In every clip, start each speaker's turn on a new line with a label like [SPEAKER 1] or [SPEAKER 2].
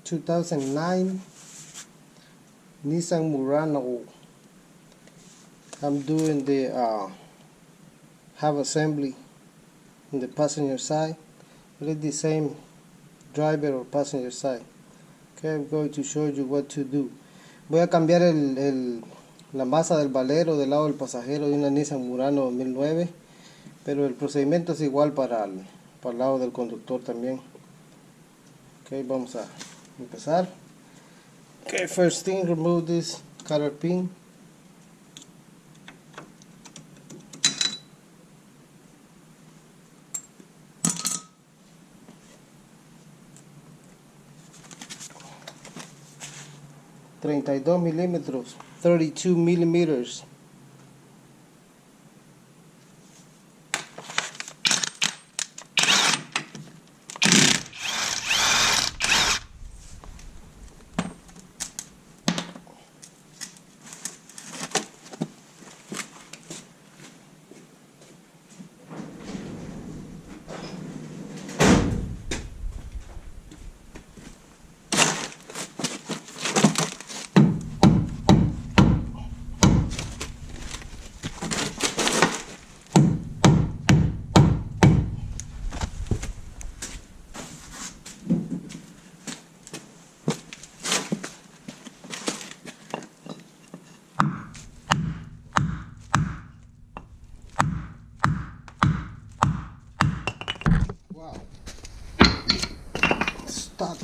[SPEAKER 1] 2009 Nissan Murano. I'm doing the half assembly in the passenger side. It's the same driver or passenger side. Okay, I'm going to show you what to do. Voy a cambiar la masa del valero del lado del pasajero de una Nissan Murano 2009, pero el procedimiento es igual para el lado del conductor también. Ok, vamos a empezar. Okay, first thing, remove this color pin. $32 milímetros, 32 millimeters. Wow. Stuck.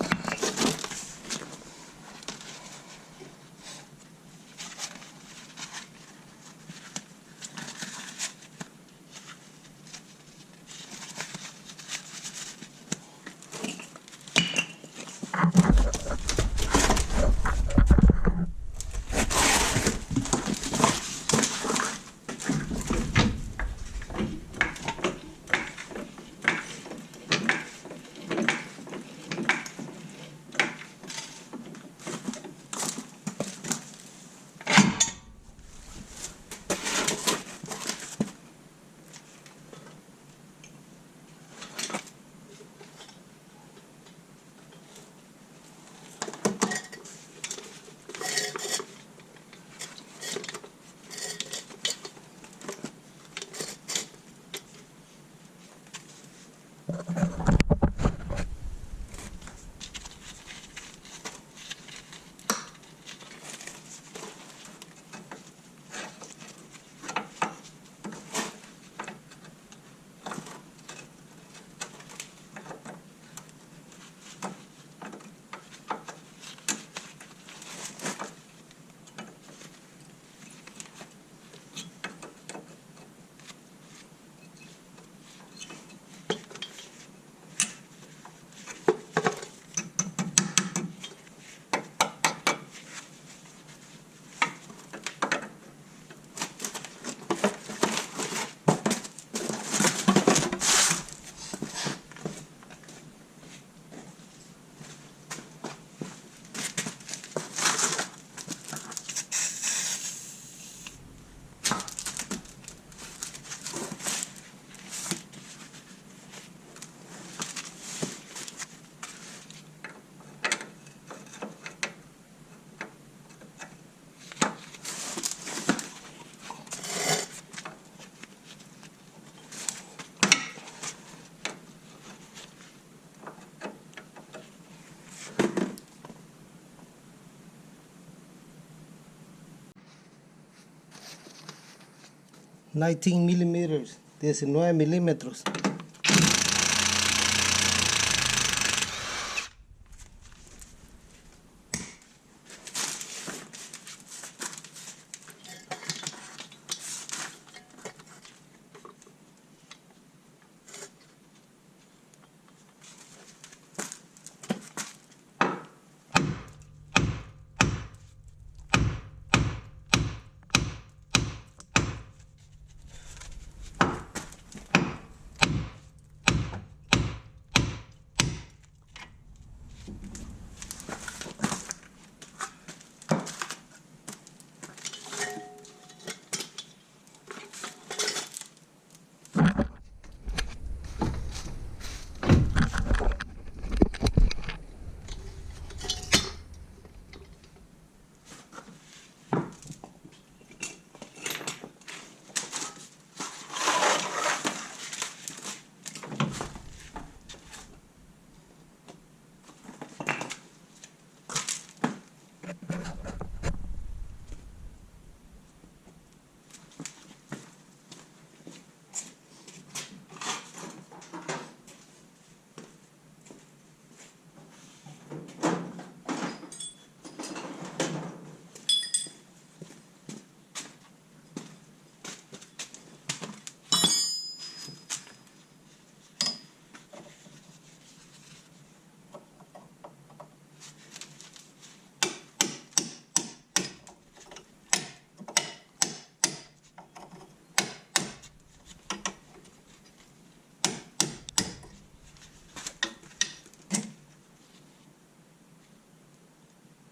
[SPEAKER 1] $19 milímetros, 19 milímetros.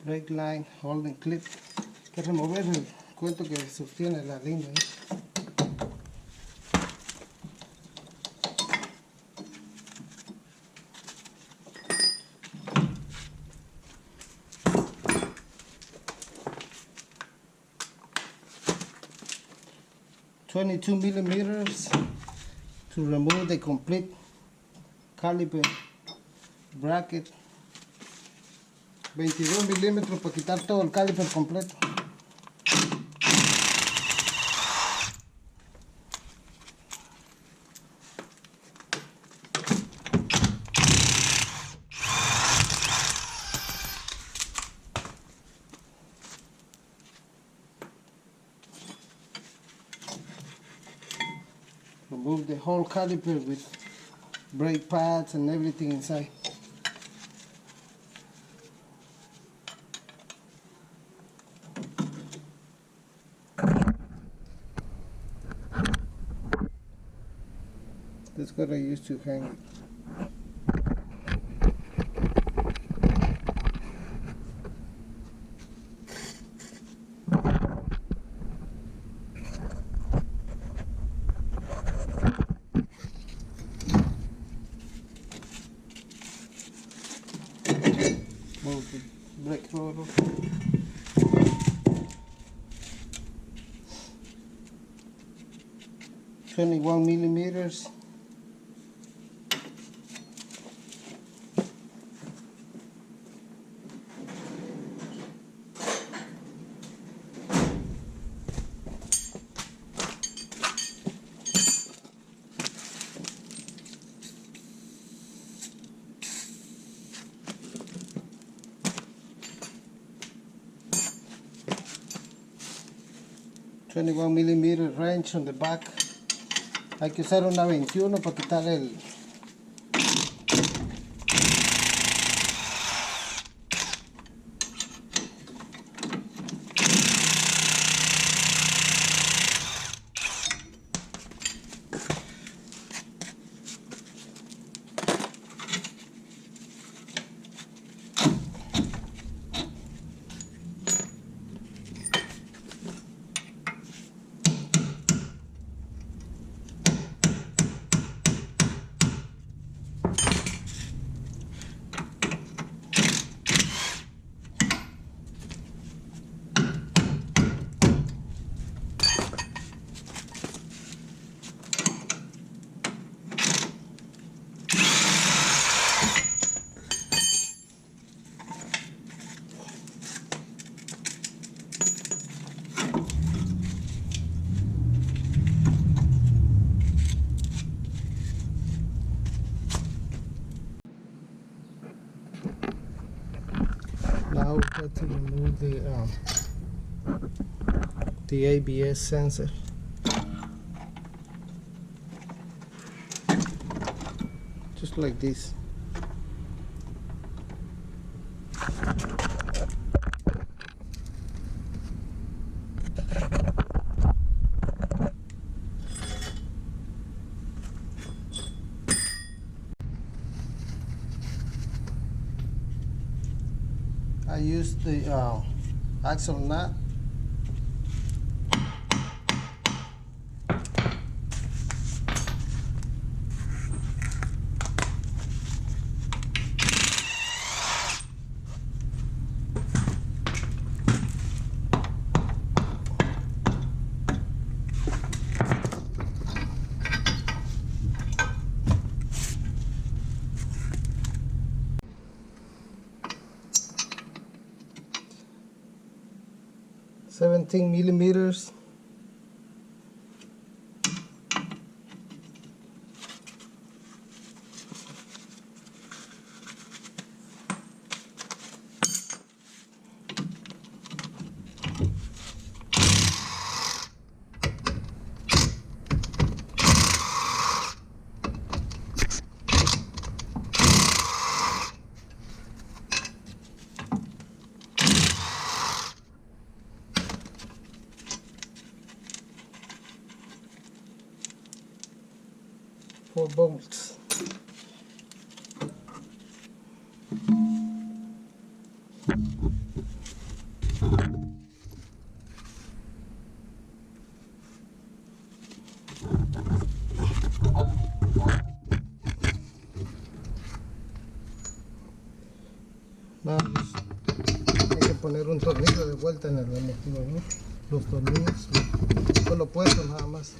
[SPEAKER 1] Brake line, holding clip. Hay que remover el cuento que sostiene la línea, ¿eh? .22 millimeters to remove the complete caliper bracket. 22 milímetros para quitar todo el caliper completo. Remove the whole caliper with brake pads and everything inside. That's what I used to hang it. Move the brake rotor. .21 millimeters. .21 millimeter wrench on the back. Hay que usar una 21 para quitar el Now we got to remove the ABS sensor. Just like this. I use the axle nut. 17 millimeters. Four bolts. Hay que poner un tornillo de vuelta en el amortiguador. Los tornillos solo puestos nada más.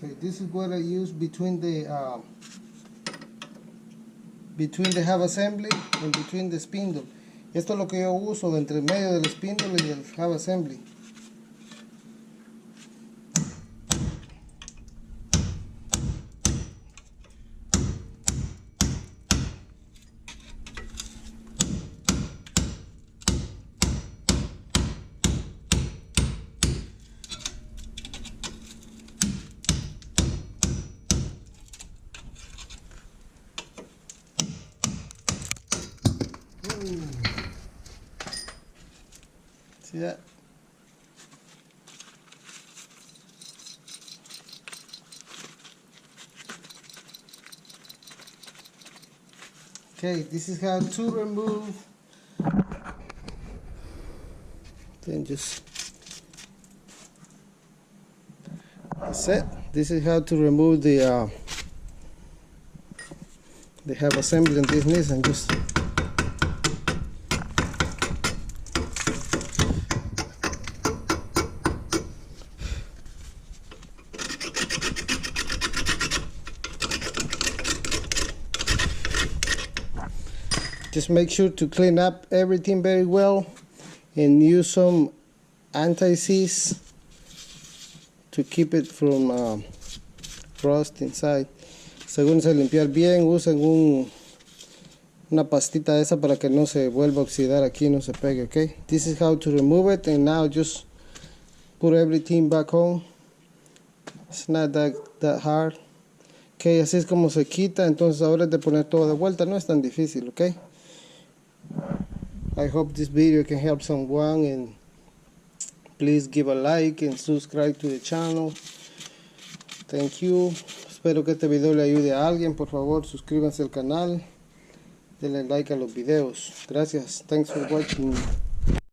[SPEAKER 1] Okay, this is what I use between the hub assembly and between the spindle. Esto es lo que yo uso entre medio del spindle y el hub assembly. See that? Okay, this is how to remove. Then just that's it. This is how to remove the hub assembly on this Nissan. Just make sure to clean up everything very well and use some anti-seize to keep it from rust inside. Asegúrense de limpiar bien, usen una pastita de esa para que no se vuelva a oxidar aquí, no se pegue, okay? This is how to remove it, and now just put everything back on. It's not that hard. Okay, así es como se quita. Entonces ahora es de poner todo de vuelta, no es tan difícil, okay? I hope this video can help someone, and please give a like and subscribe to the channel. Thank you. Espero que este video le ayude a alguien. Por favor, suscríbanse al canal, denle like a los videos. Gracias. Thanks for watching.